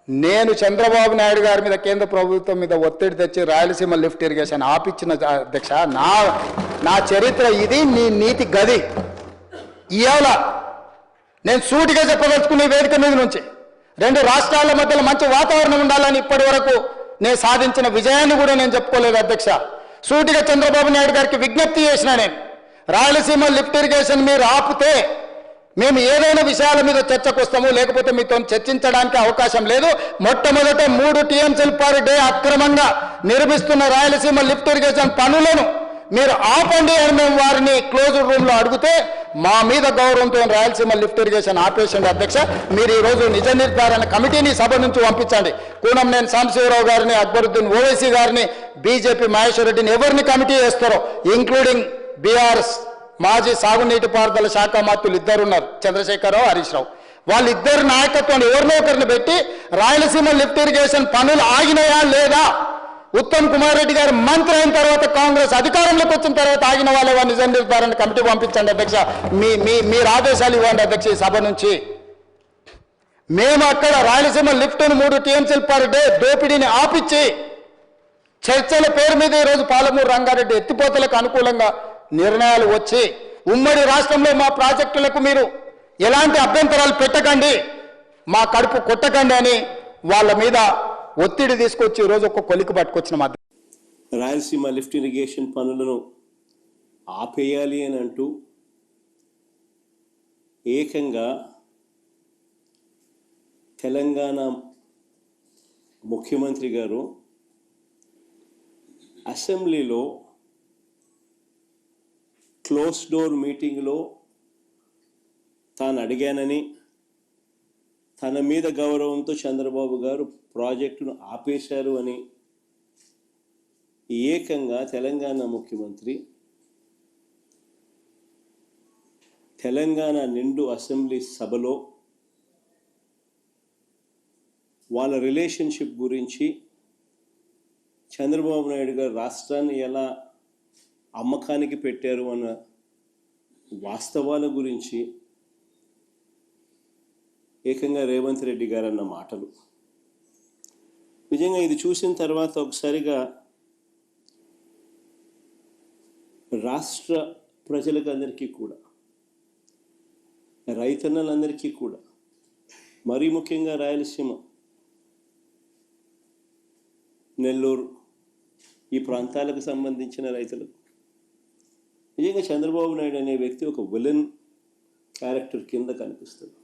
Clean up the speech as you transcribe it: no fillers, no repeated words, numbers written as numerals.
నేను చంద్రబాబు నాయుడు గారి మీద కేంద్ర ప్రభుత్వం మీద ఒత్తిడి తెచ్చి రాయలసీమ లిఫ్ట్ ఇరిగేషన్ ఆపిచ్చిన అధ్యక్ష నా చరిత్ర ఇది, నీ నీతి గది. ఇవాళ నేను సూటిగా చెప్పదలుచుకునే వేదిక మీద నుంచి 2 రాష్ట్రాల మధ్యలో మంచి వాతావరణం ఉండాలని ఇప్పటి వరకు నేను సాధించిన విజయాన్ని కూడా నేను చెప్పుకోలేదు అధ్యక్ష. సూటిగా చంద్రబాబు నాయుడు గారికి విజ్ఞప్తి చేసిన నేను, రాయలసీమ లిఫ్ట్ ఇరిగేషన్ మీరు ఆపితే మేము ఏదైనా విషయాల మీద చర్చకు వస్తాము, లేకపోతే మీతో చర్చించడానికి అవకాశం లేదు. మొట్టమొదట 3 టీఎంసీలు పర్ డే అక్రమంగా నిర్మిస్తున్న రాయలసీమ లిఫ్ట్ ఇరిగేషన్ పనులను మీరు ఆపండి అని మేము వారిని క్లోజ్డ్ రూమ్లో అడిగితే మా మీద గౌరవంతో రాయలసీమ లిఫ్ట్ ఇరిగేషన్ ఆపేసింది అధ్యక్ష. మీరు ఈరోజు నిజ నిర్ధారణ కమిటీని సభ నుంచి పంపించండి. కూనంనేని సాంబశివరావు గారిని, అక్బరుద్దీన్ ఓవైసీ గారిని, బీజేపీ మహేశ్వర్ రెడ్డిని ఎవరిని కమిటీ వేస్తారో, ఇంక్లూడింగ్ బీఆర్ఎస్ మాజీ సాగునీటి పారుదల శాఖ మంత్రులు 2 ఉన్నారు, చంద్రశేఖరరావు, హరీష్ రావు. వాళ్ళిద్దరు నాయకత్వాన్ని ఎవరినో ఒకరిని పెట్టి రాయలసీమ లిఫ్ట్ ఇరిగేషన్ పనులు ఆగినాయా లేదా, ఉత్తమ్ కుమార్ రెడ్డి గారు మంత్రి అయిన తర్వాత కాంగ్రెస్ అధికారంలోకి వచ్చిన తర్వాత ఆగిన వాళ్ళ నిజ నిర్ధారణ కమిటీ పంపించండి అధ్యక్ష. మీరు ఆదేశాలు ఇవ్వండి అధ్యక్ష. ఈ సభ నుంచి మేము అక్కడ రాయలసీమ లిఫ్ట్ను 3 టీఎంసీలు పర్ డే దోపిడీని ఆపిచ్చి చర్చల పేరు మీద ఈరోజు పాలమూరు రంగారెడ్డి ఎత్తిపోతలకు అనుకూలంగా నిర్ణయాలు వచ్చి ఉమ్మడి రాష్ట్రంలో మా ప్రాజెక్టులకు మీరు ఎలాంటి అభ్యంతరాలు పెట్టకండి, మా కడుపు కొట్టకండి అని వాళ్ళ మీద ఒత్తిడి తీసుకొచ్చి ఈరోజు ఒక కొలికి పట్టుకొచ్చిన మాట. రాయలసీమ లిఫ్ట్ ఇరిగేషన్ పనులను ఆపేయాలి అని అంటూ ఏకంగా తెలంగాణ ముఖ్యమంత్రి గారు అసెంబ్లీలో క్లోజ్ డోర్ మీటింగ్లో తాను అడిగానని, తన మీద గౌరవంతో చంద్రబాబు గారు ప్రాజెక్టును ఆపేశారు అని ఏకంగా తెలంగాణ ముఖ్యమంత్రి తెలంగాణ నిండు అసెంబ్లీ సభలో వాళ్ళ రిలేషన్షిప్ గురించి, చంద్రబాబు నాయుడు గారు రాష్ట్రాన్ని ఎలా అమ్మకానికి పెట్టారు అన్న వాస్తవాల గురించి ఏకంగా రేవంత్ రెడ్డి గారు అన్న మాటలు నిజంగా ఇది చూసిన తర్వాత ఒకసారిగా రాష్ట్ర ప్రజలకు అందరికీ కూడా, రైతన్నలందరికీ కూడా, మరీ ముఖ్యంగా రాయలసీమ, నెల్లూరు ఈ ప్రాంతాలకు సంబంధించిన రైతులకు నిజంగా చంద్రబాబు నాయుడు అనే వ్యక్తి ఒక విలన్ క్యారెక్టర్ కింద కనిపిస్తుంది.